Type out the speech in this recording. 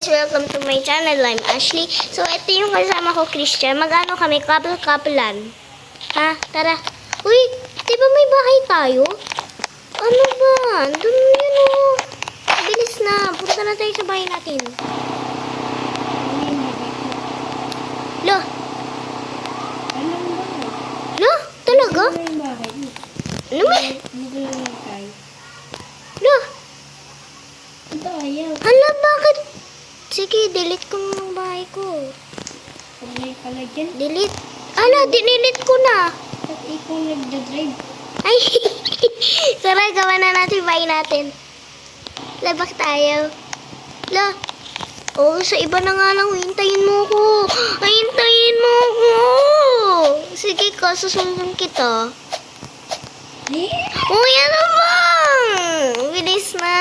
Welcome to my channel. I'm Ashley. So, ito yung kasama ko, Christian. Mag-ano kami? Couple-couplean. Ha? Tara. Uy, di ba may bahay tayo? Ano ba? Doon yun o. Bilis na. Punta na tayo sa bahay natin. Lo. Lo? Talaga? Ano ba? Lo. Hala, bakit? Sige, delete ko muna ang bahay ko. Delete. Ala, dinilit ko na. At ikaw nagdadrive. Ay, saray, gawa na natin bahay natin. Labak tayo. La. Oh, sa iba na nga lang. Hintayin mo ko. Hintayin mo ko. Sige ka, susundan kita. Uy, ano ba? Bilis na.